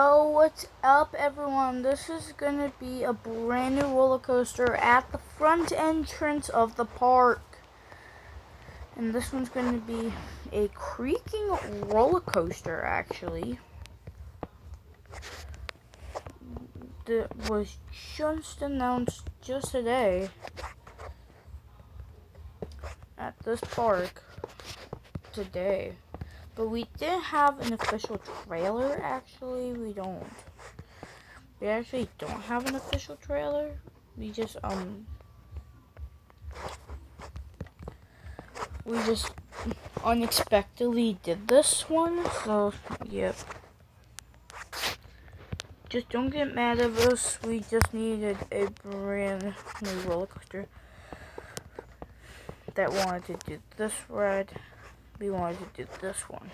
Oh, what's up, everyone? This is gonna be a brand new roller coaster at the front entrance of the park. And this one's gonna be a creaking roller coaster, actually. That was just announced just today at this park today. But we didn't have an official trailer, actually. We actually don't have an official trailer. We just unexpectedly did this one, so yep. Just don't get mad at us. We just needed a brand new roller coaster that wanted to do this ride. We wanted to do this one.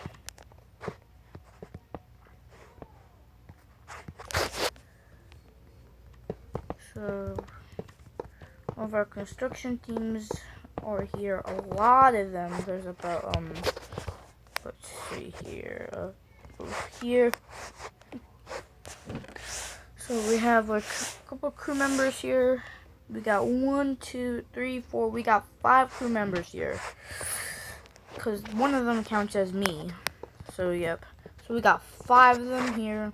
So all of our construction teams are here. A lot of them. There's about let's see here. Over here. So we have like a couple crew members here. We got 1, 2, 3, 4. We got 5 crew members here. Because one of them counts as me. So yep. So we got 5 of them here.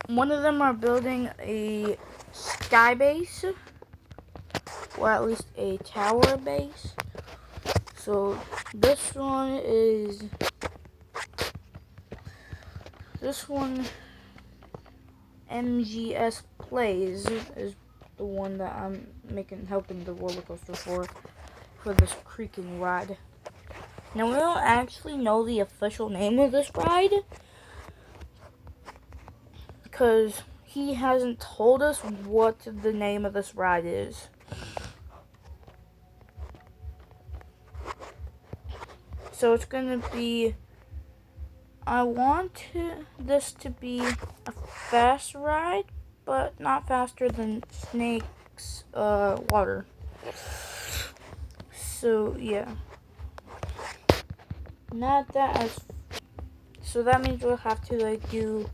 One of them are building a sky base. Or at least a tower base. So this one MGS Plays is the one that I'm helping the roller coaster for this creaking ride. Now we don't actually know the official name of this ride because he hasn't told us what the name of this ride is. So it's gonna be, I want this to be a fast ride, but not faster than Snake's water. So yeah, so that means we'll have to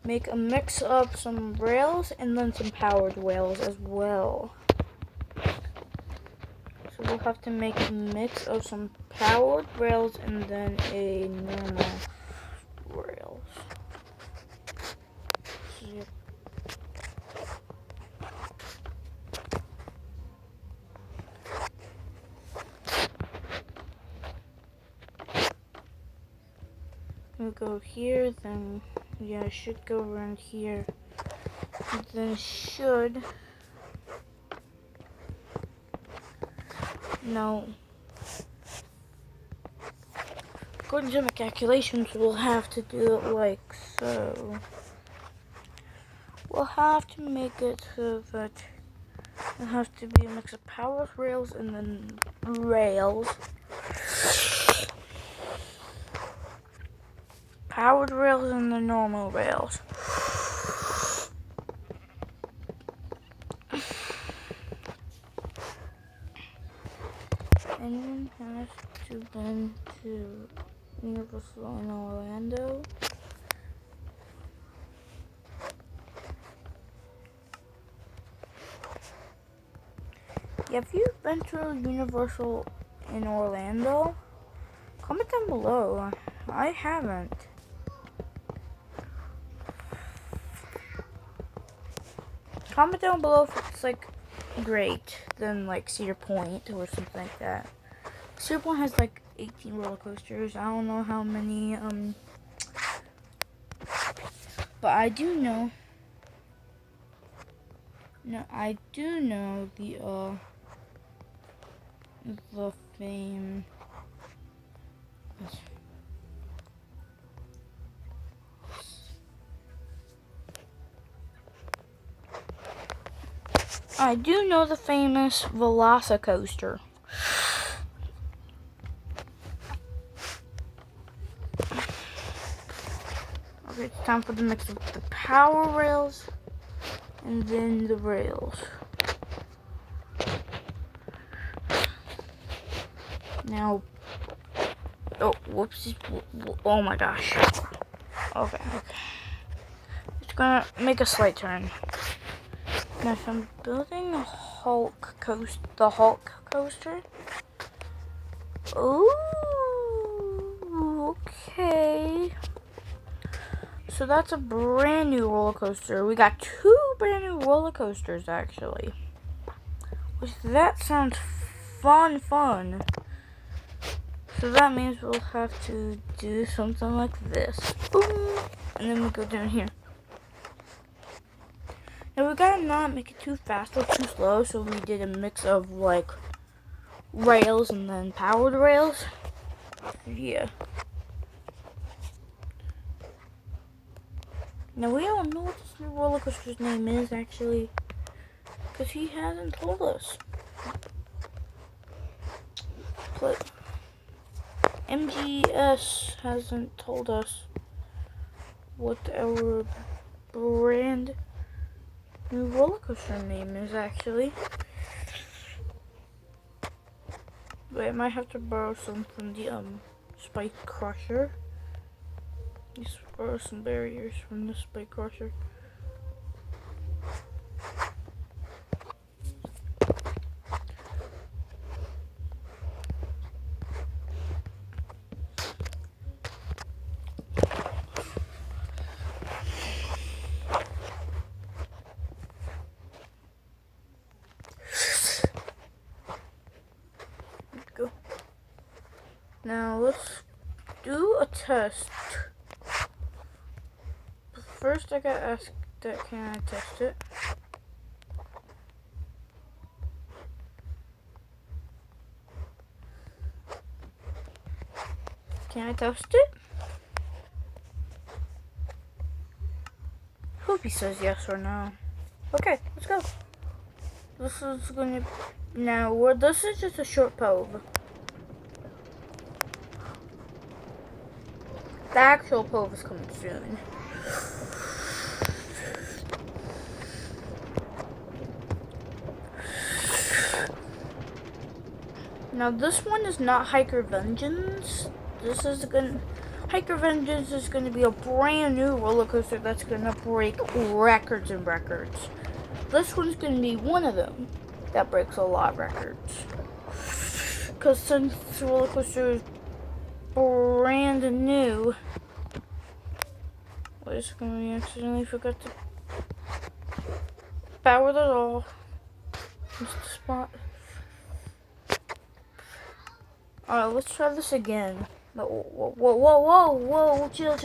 make a mix of some rails and then some powered rails as well. So we'll have to make a mix of some powered rails and then a normal rails. Yep. We'll go here, then yeah, it should go around here. And then no. According to my calculations, we'll have to do it like so. We'll have to make it so that it has to be a mix of power rails and then rails. Powered rails and the normal rails. Anyone has to been to Universal in Orlando? Yeah, if you've been to Universal in Orlando, comment down below. I haven't. Comment down below if it's like great than like Cedar Point or something like that. Cedar Point has like 18 roller coasters. I don't know how many but I do know the fame. I do know the famous Velocicoaster. Okay, it's time for the mix of the power rails and then the rails. Now, oh, whoopsies, oh my gosh. Okay. It's gonna make a slight turn. Now, if I'm building the Hulk coaster. Ooh, okay. So that's a brand new roller coaster. We got 2 brand new roller coasters actually. Which that sounds fun. So that means we'll have to do something like this. Boom, and then we go down here. Now we gotta not make it too fast or too slow, so we did a mix of like rails and then powered rails. Yeah. Now we don't know what this new roller coaster's name is actually, because he hasn't told us. But MGS hasn't told us what our brand new roller coaster name is actually. But I might have to borrow some from the Spike Crusher. Just borrow some barriers from the Spike Crusher. Go. Now let's do a test. First I gotta ask that, can I test it? Can I test it? Hope he says yes or no. Okay, let's go. This is gonna, now this is just a short pove. The actual pove is coming soon. Now this one is not Hiker Vengeance. Hiker Vengeance is gonna be a brand new roller coaster that's gonna break records and records. This one's gonna be one of them that breaks a lot of records. Cause since the roller coaster is brand new, wait a second, we accidentally forgot to power that off. Just the spot. Alright, let's try this again. Whoa, chill.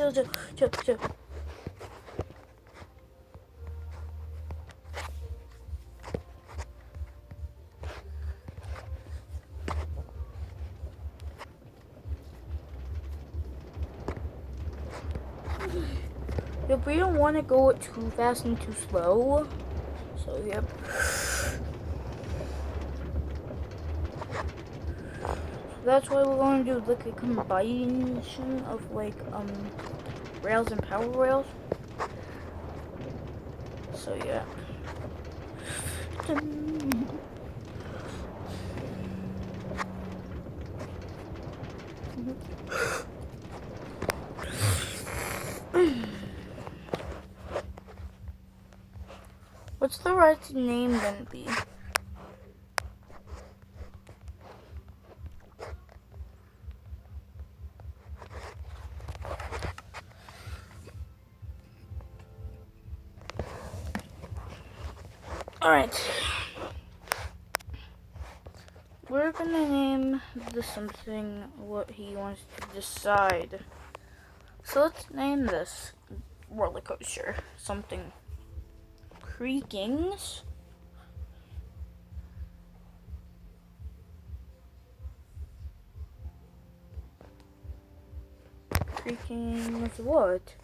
Yep, we don't want to go too fast and too slow. So, yep. That's why we're going to do like a combination of like rails and power rails. So yeah. What's the right name gonna be? Alright. We're gonna name this something what he wants to decide. So let's name this roller coaster something. Creakings. Creakings what?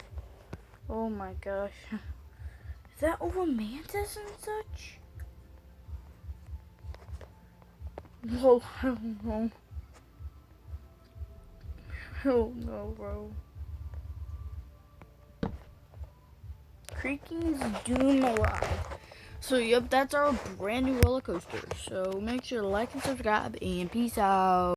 Oh my gosh. Is that over Mantis and such? No, I don't know. Oh no, bro. Creakings Doom Alive. So, yep, that's our brand new roller coaster. So, make sure to like and subscribe, and peace out.